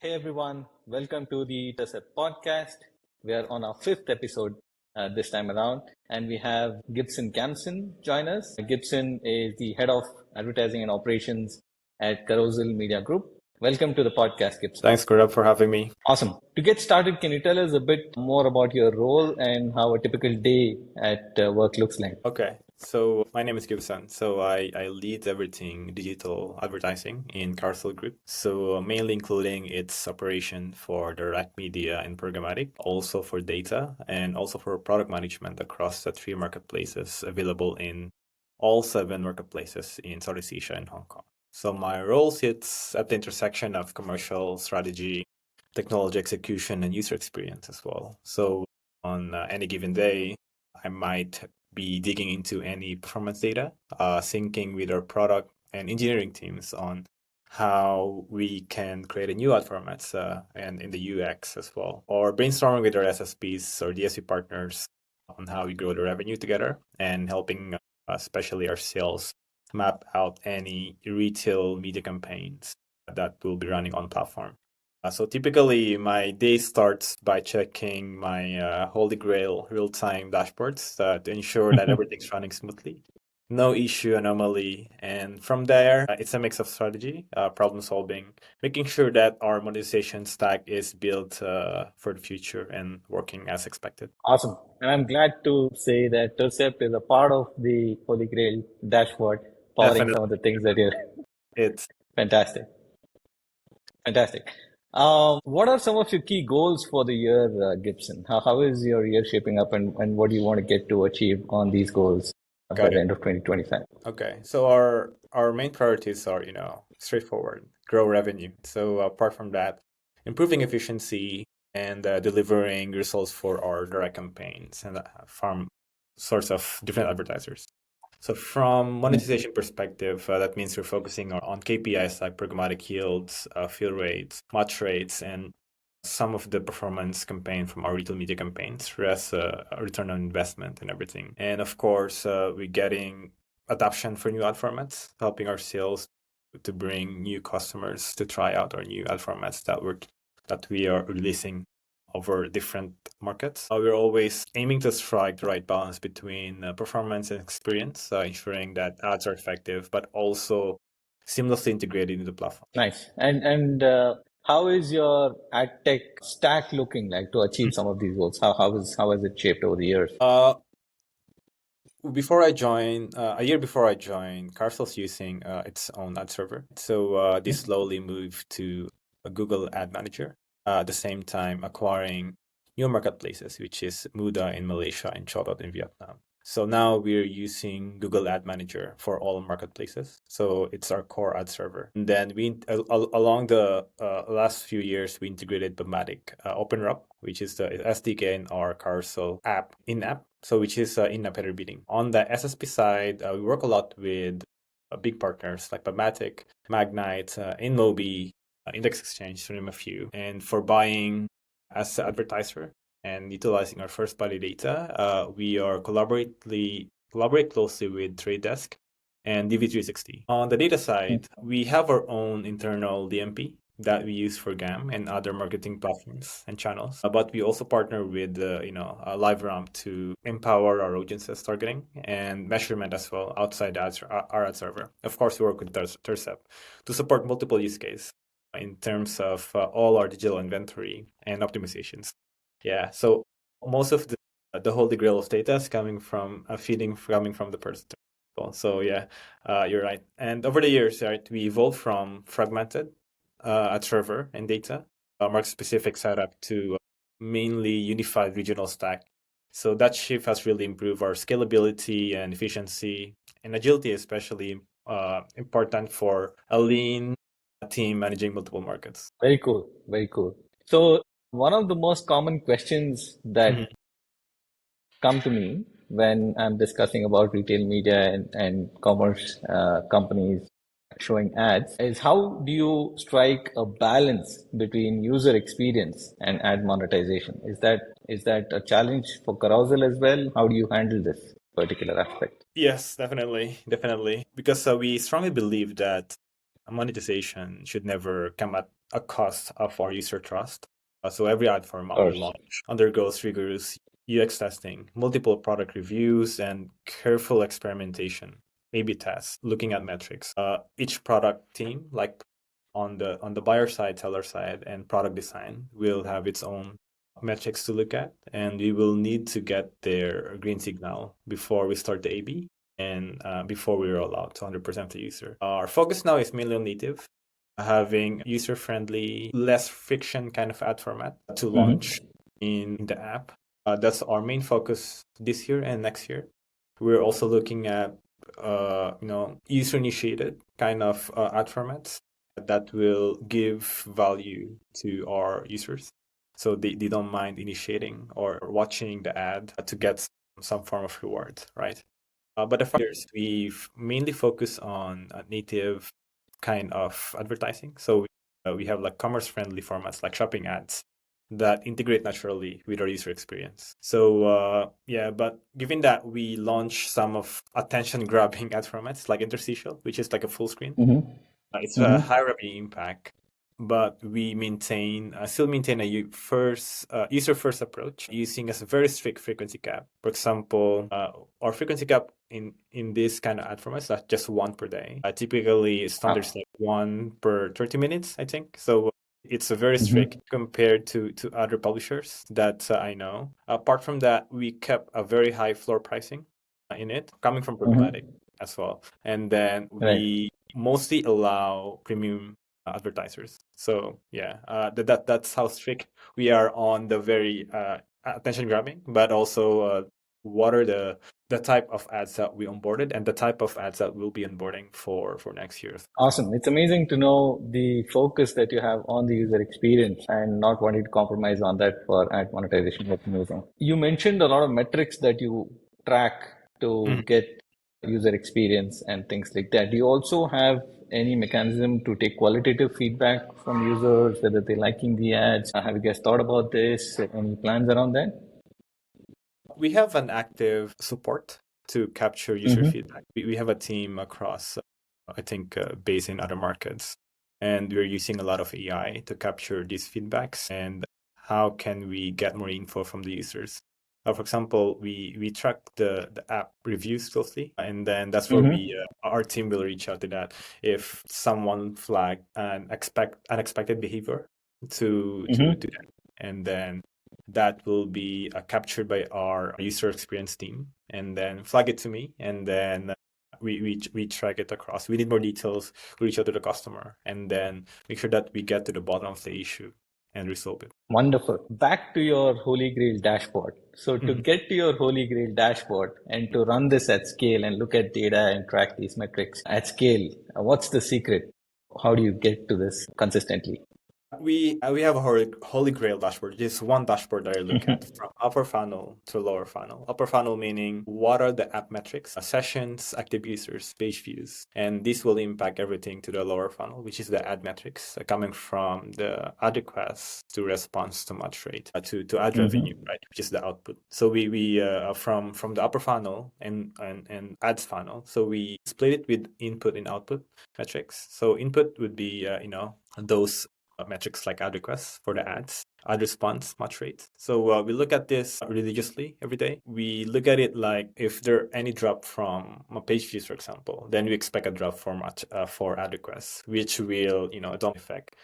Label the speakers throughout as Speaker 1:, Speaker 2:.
Speaker 1: Hey everyone, welcome to the Tercept Podcast. We are on our fifth episode this time around, and we have Gibson join us. Gibson is the head of advertising and operations at Carousell Media Group. Welcome to the podcast, Gibson.
Speaker 2: Thanks, Gourav, for having me.
Speaker 1: Awesome. To get started, can you tell us a bit more about your role and how a typical day at work looks like?
Speaker 2: Okay, so my name is Gibson. So I lead everything digital advertising in Carousell Group. So mainly including its operation for direct media and programmatic, also for data, and also for product management across the three marketplaces available in all 7 marketplaces in Southeast Asia and Hong Kong. So my role sits at the intersection of commercial strategy, technology execution, and user experience as well. So on any given day, I might be digging into any performance data, syncing with our product and engineering teams on how we can create a new ad formats and in the UX as well, or brainstorming with our SSPs or DSP partners on how we grow the revenue together and helping especially our sales map out any retail media campaigns that will be running on platform. So typically my day starts by checking my Holy Grail real-time dashboards to ensure that everything's running smoothly, no issue, anomaly. And from there, it's a mix of strategy, problem solving, making sure that our monetization stack is built for the future and working as expected.
Speaker 1: Awesome. And I'm glad to say that Tercept is a part of the Holy Grail dashboard, powering
Speaker 2: Definitely.
Speaker 1: some of the things that you're.
Speaker 2: It's
Speaker 1: Fantastic. Fantastic. What are some of your key goals for the year, Gibson? How is your year shaping up, and what do you want to get to achieve on these goals by the end of 2025?
Speaker 2: Okay, so our main priorities are, straightforward: grow revenue. So apart from that, improving efficiency and delivering results for our direct campaigns and from sorts of different advertisers. So from monetization perspective, that means we're focusing on KPIs like programmatic yields, fill rates, match rates, and some of the performance campaign from our retail media campaigns, as a return on investment and everything. And of course, we're getting adoption for new ad formats, helping our sales to bring new customers to try out our new ad formats that we are releasing over different markets. We're always aiming to strike the right balance between performance and experience, ensuring that ads are effective, but also seamlessly integrated into the platform.
Speaker 1: Nice. And how is your AdTech stack looking like to achieve some of these goals? How has it shaped over the years?
Speaker 2: A year before I joined, Carousell's using its own ad server. So this slowly moved to a Google Ad Manager. At the same time acquiring new marketplaces, which is Muda in Malaysia and Chowdot in Vietnam. So now we're using Google Ad Manager for all marketplaces. So it's our core ad server. And then along the last few years, we integrated Programmatic OpenRup, which is the SDK in our Carousell app, in-app, so which is in-app header bidding. On the SSP side, we work a lot with big partners like Programmatic, Magnite, InMobi, Index Exchange, to name a few. And for buying as an advertiser and utilizing our first-party data, we are collaborate closely with Trade Desk and DV360. On the data side, we have our own internal DMP that we use for GAM and other marketing platforms and channels. But we also partner with LiveRamp to empower our audiences targeting and measurement as well outside our ad server. Of course, we work with Tercept to support multiple use cases in terms of all our digital inventory and optimizations. Yeah, so most of the holy grail of data is coming from the person. So yeah, you're right. And over the years, right, we evolved from fragmented ad server and data, market-specific setup to mainly unified regional stack. So that shift has really improved our scalability and efficiency and agility, especially important for a lean team managing multiple markets.
Speaker 1: Very cool. Very cool. So one of the most common questions that come to me when I'm discussing about retail media and commerce companies showing ads is how do you strike a balance between user experience and ad monetization? Is that a challenge for Carousell as well? How do you handle this particular aspect?
Speaker 2: Yes, definitely. Because we strongly believe that monetization should never come at a cost of our user trust. So every ad format we
Speaker 1: course.
Speaker 2: launch undergoes rigorous UX testing, multiple product reviews, and careful experimentation, A/B tests, looking at metrics. Each product team, like on the buyer side, seller side, and product design, will have its own metrics to look at, and we will need to get their green signal before we start the A/B and before we roll out to 100% of the user. Our focus now is mainly on native, having user-friendly, less friction kind of ad format to launch in the app. That's our main focus this year and next year. We're also looking at user-initiated kind of ad formats that will give value to our users. So they don't mind initiating or watching the ad to get some form of reward, right? But the years, we've mainly focused on native kind of advertising. So we have like commerce-friendly formats like shopping ads that integrate naturally with our user experience. So but given that we launch some of attention-grabbing ad formats like interstitial, which is like a full screen, it's a high revenue impact, but we still maintain a user-first approach using a very strict frequency cap. For example, our frequency cap in this kind of ad formats is just one per day. Typically, standards like one per 30 minutes, I think. So it's a very strict compared to other publishers that I know. Apart from that, we kept a very high floor pricing in it, coming from Programmatic as well. And then we mostly allow premium advertisers. So that's how strict we are on the very attention grabbing, but also what are the type of ads that we onboarded and the type of ads that we'll be onboarding for next year.
Speaker 1: Awesome. It's amazing to know the focus that you have on the user experience and not wanting to compromise on that for ad monetization. That's amazing. You mentioned a lot of metrics that you track to get user experience and things like that. Do you also have any mechanism to take qualitative feedback from users, whether they're liking the ads? Have you guys thought about this? Any plans around that?
Speaker 2: We have an active support to capture user feedback. We have a team across, I think, based in other markets. And we're using a lot of AI to capture these feedbacks and how can we get more info from the users. For example, we track the app reviews closely, and then that's where our team will reach out to that if someone flagged an unexpected behavior to do that, and then that will be captured by our user experience team, and then flag it to me, and then we track it across. We need more details. We reach out to the customer, and then make sure that we get to the bottom of the issue and resolve it.
Speaker 1: Wonderful. Back to your Holy Grail dashboard. So to get to your Holy Grail dashboard and to run this at scale and look at data and track these metrics at scale, what's the secret? How do you get to this consistently?
Speaker 2: We have a Holy Grail dashboard. Just one dashboard that I look at from upper funnel to lower funnel. Upper funnel meaning what are the app metrics, sessions, active users, page views, and this will impact everything to the lower funnel, which is the ad metrics coming from the ad requests to response to match rate to ad revenue, right, which is the output. So we from the upper funnel and ads funnel. So we split it with input and output metrics. So input would be those metrics like ad requests for the ads, ad response, match rate. So we look at this religiously every day. We look at it like if there are any drop from page views, for example, then we expect a drop for ad requests, which will don't affect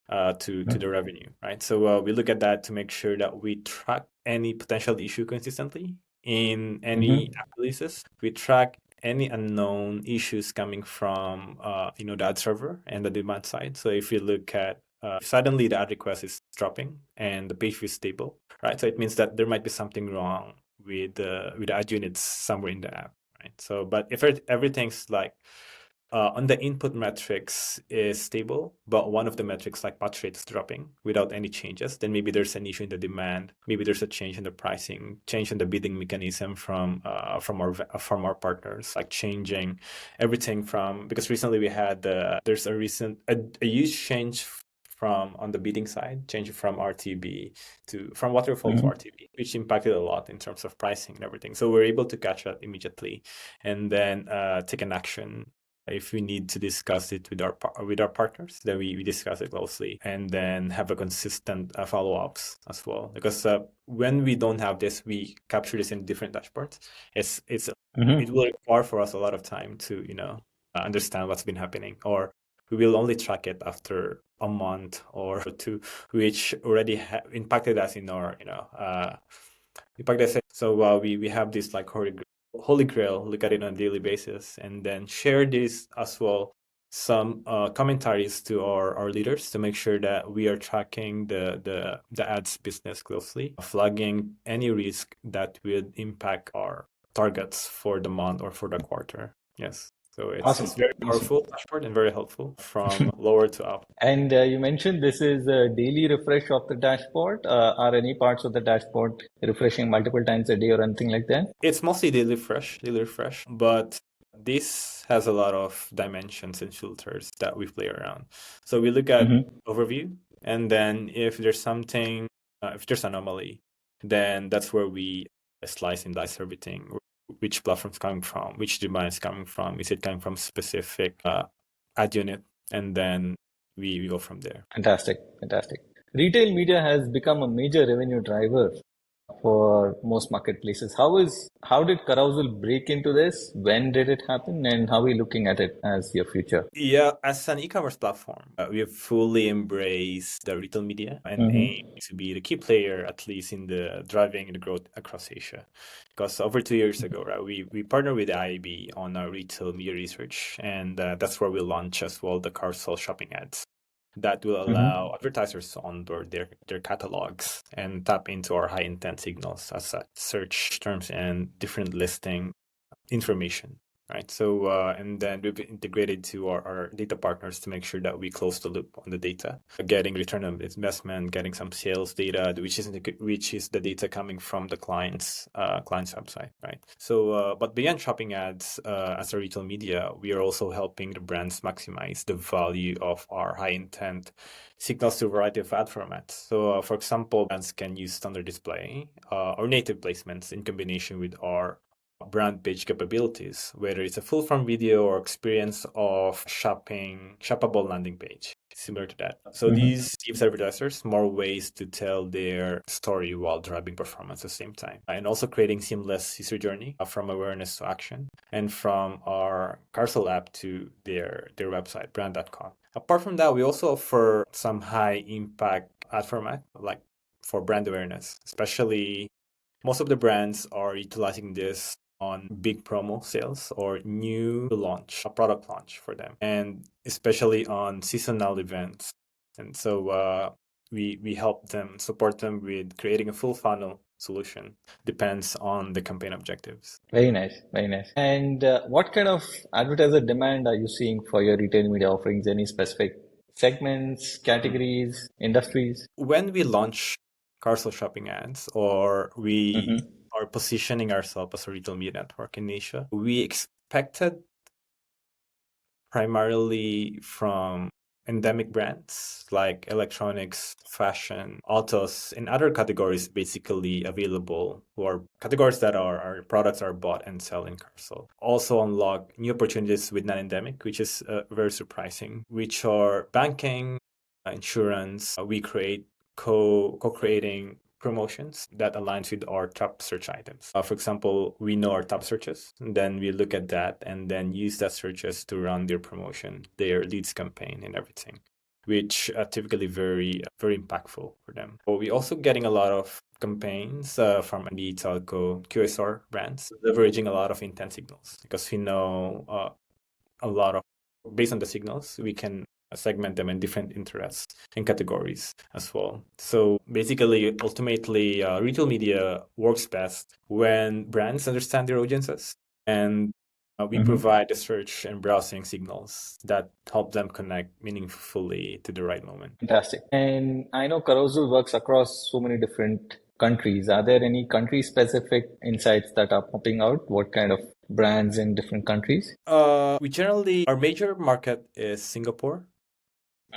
Speaker 2: to the revenue, right? So we look at that to make sure that we track any potential issue consistently in any app releases. We track any unknown issues coming from the ad server and the demand side. So if you look at suddenly the ad request is dropping and the page view is stable, right? So it means that there might be something wrong with the ad units somewhere in the app, right? So, but if everything's like on the input metrics is stable, but one of the metrics like match rate is dropping without any changes, then maybe there's an issue in the demand. Maybe there's a change in the pricing, change in the bidding mechanism from our partners, like changing everything from, because recently we had there's a huge change on the bidding side, changing from RTB from waterfall to RTB, which impacted a lot in terms of pricing and everything. So we're able to catch that immediately and then take an action If we need to discuss it with our partners, then we discuss it closely and then have a consistent follow-ups as well. Because when we don't have this, we capture this in different dashboards. It will require for us a lot of time to understand what's been happening, or we will only track it after a month or two, which already impacted us in our So we have this like holy grail, look at it on a daily basis, and then share this as well, some commentaries to our leaders to make sure that we are tracking the ads business closely, flagging any risk that would impact our targets for the month or for the quarter. Yes. So it's very powerful dashboard and very helpful from lower to up.
Speaker 1: And you mentioned this is a daily refresh of the dashboard. Are any parts of the dashboard refreshing multiple times a day or anything like that?
Speaker 2: It's mostly daily refresh, but this has a lot of dimensions and filters that we play around. So we look at overview, and then if there's something, if there's anomaly, then that's where we slice and dice everything. Which platform's coming from, which demand is coming from, is it coming from specific ad unit, and then we go from there.
Speaker 1: Fantastic. Retail media has become a major revenue driver for most marketplaces. How did Carousell break into this? When did it happen? And how are we looking at it as your future?
Speaker 2: Yeah, as an e-commerce platform, we have fully embraced the retail media and aim to be the key player, at least in the driving the growth across Asia. Because over 2 years ago, right, we partnered with IIB on our retail media research, and that's where we launched as well the Carousell shopping ads. That will allow advertisers to onboard their catalogs and tap into our high intent signals as search terms and different listing information. Right. So, and then we've integrated to our data partners to make sure that we close the loop on the data, getting return on investment, getting some sales data, which is the data coming from the client's website. Right. So, but beyond shopping ads, as a retail media, we are also helping the brands maximize the value of our high intent signals to a variety of ad formats. So, for example, brands can use standard display or native placements in combination with our brand page capabilities, whether it's a full form video or experience of shoppable landing page, similar to that. So these gives advertisers more ways to tell their story while driving performance at the same time, and also creating seamless user journey from awareness to action, and from our Carousell app to their website, brand.com. Apart from that, we also offer some high impact ad format, like for brand awareness, especially most of the brands are utilizing this on big promo sales or new launch, a product launch for them, and especially on seasonal events. And so we help them, support them with creating a full funnel solution. Depends on the campaign objectives.
Speaker 1: Very nice. And what kind of advertiser demand are you seeing for your retail media offerings? Any specific segments, categories, industries?
Speaker 2: When we launch Carousell shopping ads, or we are positioning ourselves as a retail media network in Asia, we expected primarily from endemic brands like electronics, fashion, autos, and other categories basically available, who are categories that our products are bought and sell in Carousell. Also unlock new opportunities with non-endemic, which is very surprising, which are banking, insurance. We create co-creating promotions that aligns with our top search items. For example, we know our top searches, and then we look at that and then use that searches to run their promotion, their leads campaign and everything, which are typically very, very impactful for them. But we're also getting a lot of campaigns from the telco QSR brands, leveraging a lot of intent signals, because we know based on the signals, we can segment them in different interests and categories as well. So basically, ultimately, retail media works best when brands understand their audiences, and we provide the search and browsing signals that help them connect meaningfully to the right moment.
Speaker 1: Fantastic. And I know Carousell works across so many different countries. Are there any country-specific insights that are popping out? What kind of brands in different countries?
Speaker 2: Our major market is Singapore,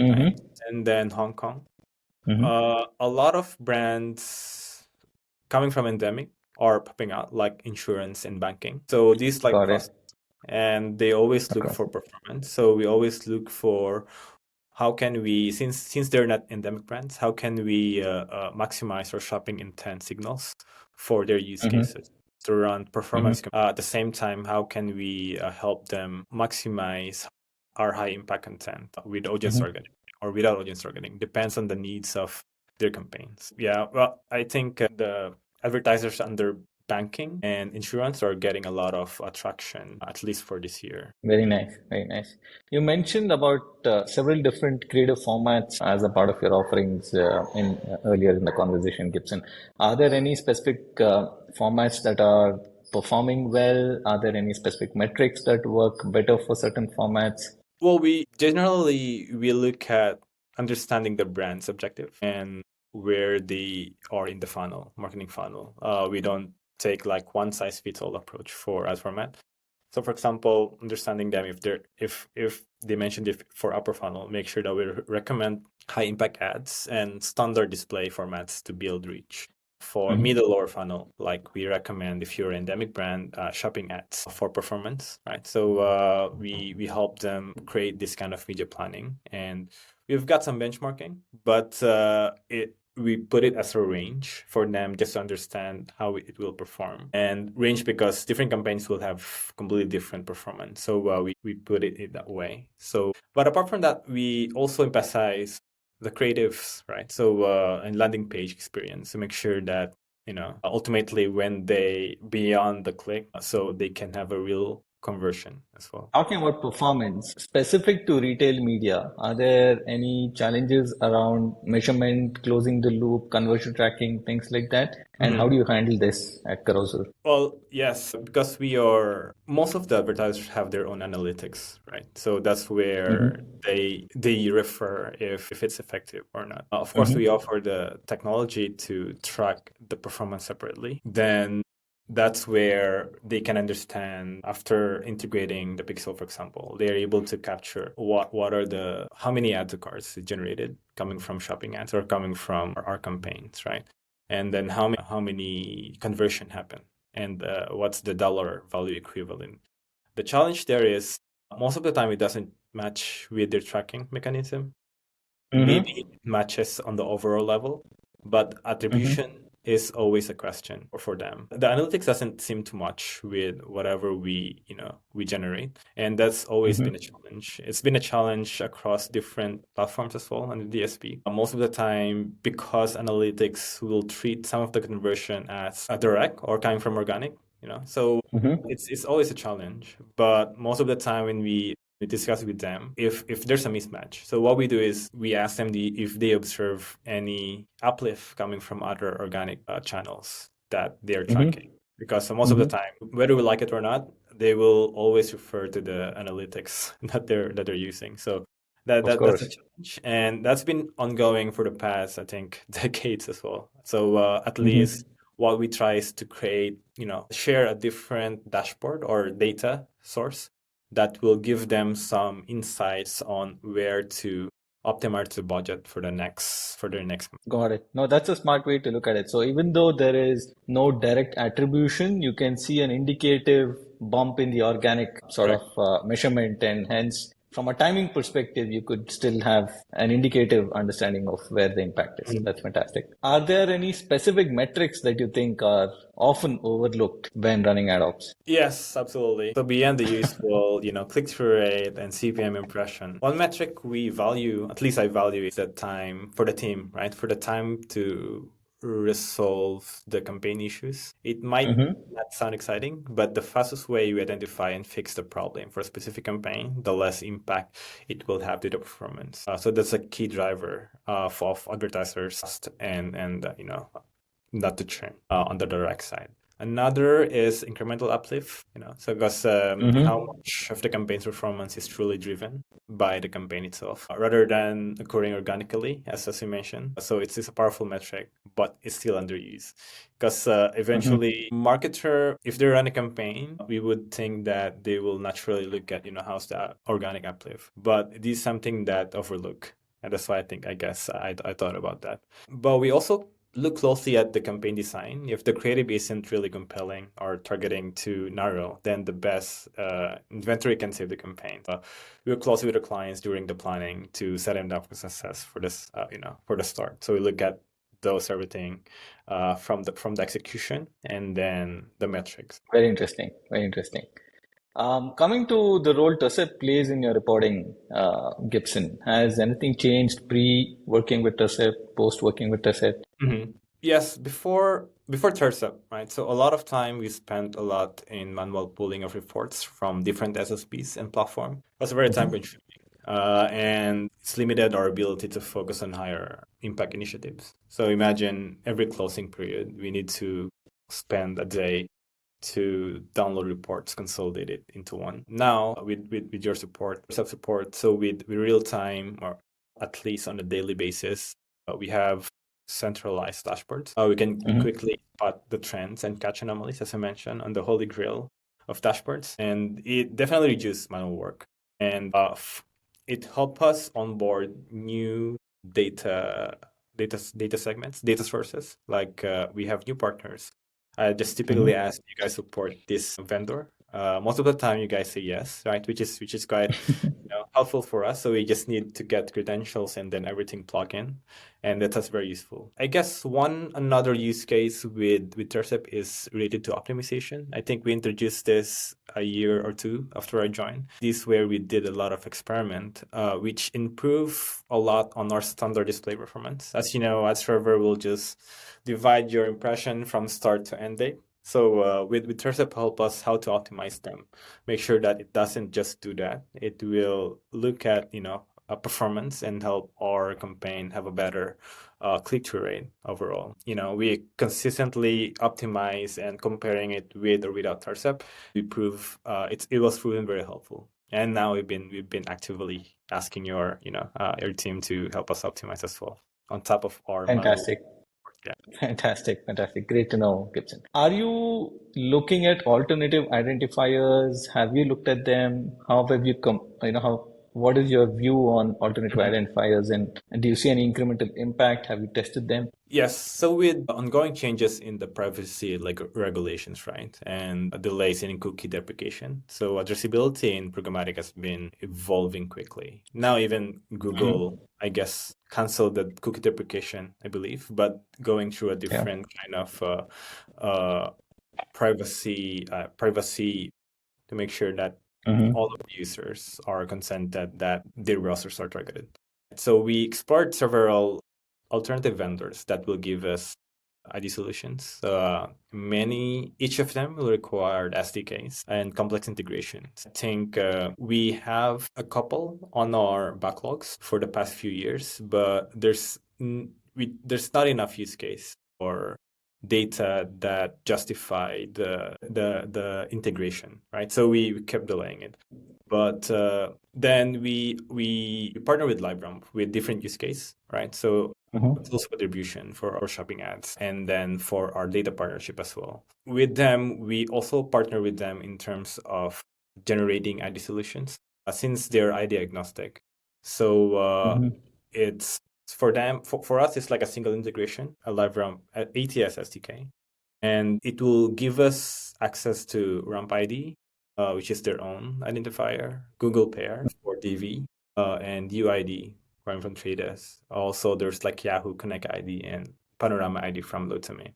Speaker 2: right? And then Hong Kong. A lot of brands coming from endemic are popping out, like insurance and banking. So these and they always look
Speaker 1: Okay.
Speaker 2: for performance. So we always look for how can we, since they're not endemic brands, how can we maximize our shopping intent signals for their use cases to run performance? At the same time, how can we help them maximize our high impact content with audience targeting or without audience targeting? Depends on the needs of their campaigns. Yeah, well, I think the advertisers under banking and insurance are getting a lot of attraction, at least for this year.
Speaker 1: Very nice, very nice. You mentioned about several different creative formats as a part of your offerings in earlier in the conversation, Gibson. Are there any specific formats that are performing well? Are there any specific metrics that work better for certain formats?
Speaker 2: Well, we look at understanding the brand's objective and where they are in the funnel, marketing funnel. We don't take like one size fits all approach for ad format. So, for example, understanding them if they mentioned if for upper funnel, make sure that we recommend high impact ads and standard display formats to build reach. For middle lower funnel, like we recommend if you're an endemic brand, shopping ads for performance, right? So we help them create this kind of media planning, and we've got some benchmarking, but we put it as a range for them just to understand how it will perform. And range because different campaigns will have completely different performance. So we put it in that way. So, but apart from that, we also emphasize the creatives, right? So and landing page experience to make sure that, ultimately when they beyond the click, so they can have a real conversion as well.
Speaker 1: Talking about performance specific to retail media, are there any challenges around measurement, closing the loop, conversion tracking, things like that? And how do you handle this at Carousell?
Speaker 2: Well, yes, because most of the advertisers have their own analytics, right? So that's where they refer if it's effective or not. Of course, we offer the technology to track the performance separately. Then that's where they can understand after integrating the pixel, for example, they're able to capture how many add to carts generated coming from shopping ads or coming from our campaigns, right? And then how many conversion happen and what's the dollar value equivalent. The challenge there is most of the time it doesn't match with their tracking mechanism. Maybe it matches on the overall level, but attribution is always a question for them. The analytics doesn't seem to match with whatever we generate. And that's always been a challenge. It's been a challenge across different platforms as well on the DSP. Most of the time, because analytics will treat some of the conversion as a direct or coming from organic, so it's always a challenge. But most of the time when we discuss with them if there's a mismatch. So what we do is we ask them if they observe any uplift coming from other organic channels that they're tracking. Because most of the time, whether we like it or not, they will always refer to the analytics that they're using. So that's a challenge, and that's been ongoing for the past, I think, decades as well. So at least what we try is to create, share a different dashboard or data source that will give them some insights on where to optimize the budget for their next.
Speaker 1: Got it. No, that's a smart way to look at it. So even though there is no direct attribution, you can see an indicative bump in the organic sort of measurement, and hence from a timing perspective, you could still have an indicative understanding of where the impact is. That's fantastic. Are there any specific metrics that you think are often overlooked when running ad ops?
Speaker 2: Yes, absolutely. So beyond the usual, click-through rate and CPM impression, one metric we value, at least I value, is the time for the team, right? For the time to resolve the campaign issues. It might not sound exciting, but the fastest way you identify and fix the problem for a specific campaign, the less impact it will have to the performance. So that's a key driver of advertisers and not to churn on the direct side. Another is incremental uplift, so because how much of the campaign's performance is truly driven by the campaign itself rather than occurring organically, as you mentioned. So it's a powerful metric, but it's still underused because eventually marketer, if they run a campaign, we would think that they will naturally look at, how's the organic uplift, but it is something that overlook. And that's why I guess I thought about that. But we also look closely at the campaign design. If the creative isn't really compelling or targeting too narrow, then the best inventory can save the campaign. We work closely with the clients during the planning to set them up for success for this, for the start. So we look at those everything from the execution and then the metrics.
Speaker 1: Very interesting. Very interesting. Coming to the role Tercept plays in your reporting, Gibson, has anything changed pre-working with Tercept, post-working with Tercept?
Speaker 2: Mm-hmm. Yes, before Tercept, right? So a lot of time we spent a lot in manual pooling of reports from different SSPs and platform. It was very time consuming. And it's limited our ability to focus on higher impact initiatives. So imagine every closing period, we need to spend a day to download reports consolidated into one. Now, with your support, self-support, so with real time, or at least on a daily basis, we have centralized dashboards. We can quickly spot the trends and catch anomalies, as I mentioned, on the holy grail of dashboards. And it definitely reduces manual work. And it helps us onboard new data segments, data sources. Like we have new partners. I just typically ask you guys support this vendor. Most of the time, you guys say yes, right? Which is quite helpful for us. So we just need to get credentials and then everything plug in, and that's very useful. I guess another use case with Tercept is related to optimization. I think we introduced this a year or two after I joined. This is where we did a lot of experiment, which improve a lot on our standard display performance. As you know, ad server will just divide your impression from start to end date. So with Tercept help us how to optimize them, make sure that it doesn't just do that. It will look at a performance and help our campaign have a better click-through rate overall. We consistently optimize, and comparing it with or without Tercept, we prove it was proven very helpful. And now we've been actively asking your team to help us optimize as well on top of our
Speaker 1: Fantastic.
Speaker 2: Yeah.
Speaker 1: Fantastic. Great to know, Gibson. Are you looking at alternative identifiers? Have you looked at them? How have you what is your view on alternative identifiers, and do you see any incremental impact? Have you tested them?
Speaker 2: Yes. So with ongoing changes in the privacy regulations, right, and delays in cookie deprecation, so addressability in programmatic has been evolving quickly. Now even Google, I guess, canceled the cookie deprecation, I believe, but going through a different kind of privacy to make sure that all of the users are consented that their browsers are targeted. So we explored several alternative vendors that will give us ID solutions. Each of them will require SDKs and complex integrations. I think we have a couple on our backlogs for the past few years, but there's not enough use case or data that justify the integration, right? So we kept delaying it. But then we partner with LiveRamp with different use case, right? So it's also attribution for our shopping ads, and then for our data partnership as well. With them, we also partner with them in terms of generating ID solutions, since they're ID agnostic. So it's for them, for us, it's like a single integration, a LiveRamp ATS SDK, and it will give us access to Ramp ID, which is their own identifier, Google Pair for DV, and UID from Trade Desk. Also, there's like Yahoo Connect ID and Panorama ID from Lotame.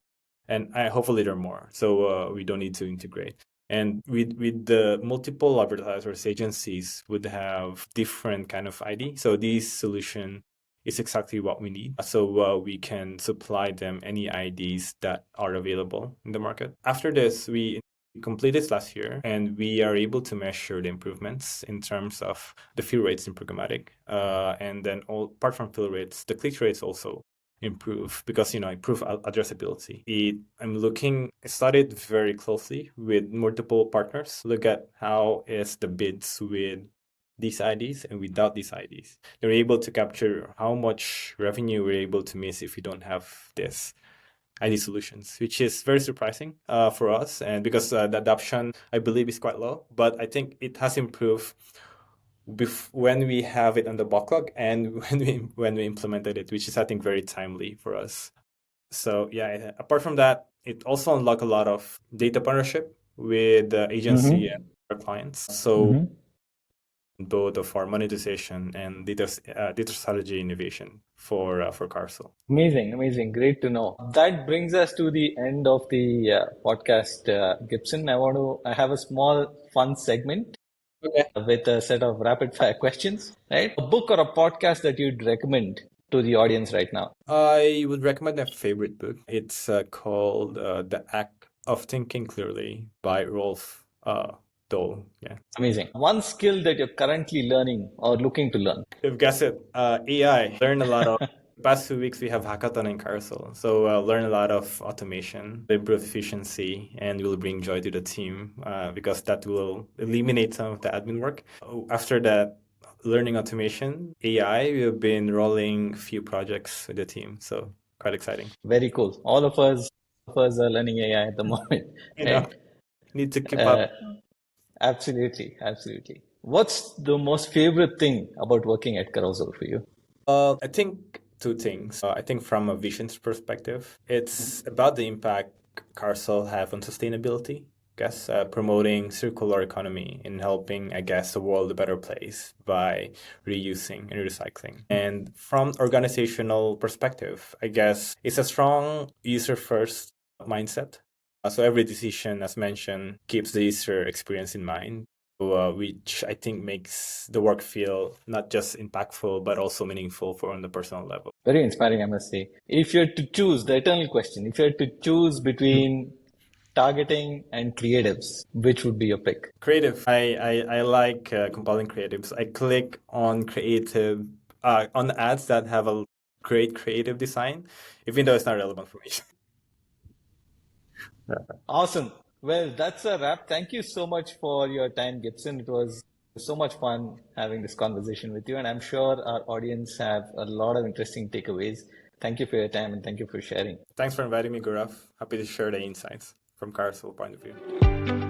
Speaker 2: And hopefully there are more, so we don't need to integrate. And with the multiple advertisers, agencies would have different kind of ID. So this solution is exactly what we need. So we can supply them any IDs that are available in the market. After this, we completed last year, and we are able to measure the improvements in terms of the fill rates in programmatic. And then apart from fill rates, the click rates also improve because, improve addressability. I studied very closely with multiple partners, look at how is the bids with these IDs and without these IDs. They're able to capture how much revenue we're able to miss if we don't have this ID solutions, which is very surprising for us, and because the adoption, I believe, is quite low. But I think it has improved when we have it on the backlog and when we implemented it, which is, I think, very timely for us. So yeah, apart from that, it also unlock a lot of data partnership with the agency and our clients. So both of our monetization and data strategy innovation for Carousell.
Speaker 1: Amazing. Great to know. That brings us to the end of the podcast, Gibson. I have a small fun segment
Speaker 2: Okay.
Speaker 1: with a set of rapid fire questions, right? A book or a podcast that you'd recommend to the audience right now.
Speaker 2: I would recommend a favorite book. It's called The Act of Thinking Clearly by Rolf Dole. Yeah.
Speaker 1: Amazing. One skill that you're currently learning or looking to learn.
Speaker 2: You've guessed it. AI. Learn a lot of. Past 2 weeks we have hackathon in Carousell, so learn a lot of automation, improve efficiency, and will bring joy to the team because that will eliminate some of the admin work. After that, learning automation, AI, we've been rolling a few projects with the team, so quite exciting.
Speaker 1: Very cool. All of us are learning AI at the moment.
Speaker 2: You know,
Speaker 1: Right?
Speaker 2: need to keep up.
Speaker 1: Absolutely. What's the most favorite thing about working at Carousel for you?
Speaker 2: I think two things. I think from a vision's perspective, it's about the impact Carousell have on sustainability. I guess promoting circular economy and helping, I guess, the world a better place by reusing and recycling. And from organizational perspective, I guess it's a strong user-first mindset. So every decision, as mentioned, keeps the user experience in mind, which I think makes the work feel not just impactful, but also meaningful on the personal level.
Speaker 1: Very inspiring, I must say. If you had to choose, the eternal question, if you had to choose between targeting and creatives, which would be your pick?
Speaker 2: Creative. I like compelling creatives. I click on creative, on ads that have a great creative design, even though it's not relevant for me.
Speaker 1: Awesome. Well, that's a wrap. Thank you so much for your time, Gibson. It was so much fun having this conversation with you, and I'm sure our audience have a lot of interesting takeaways. Thank you for your time and thank you for sharing.
Speaker 2: Thanks for inviting me, Gourav. Happy to share the insights from Carousell point of view.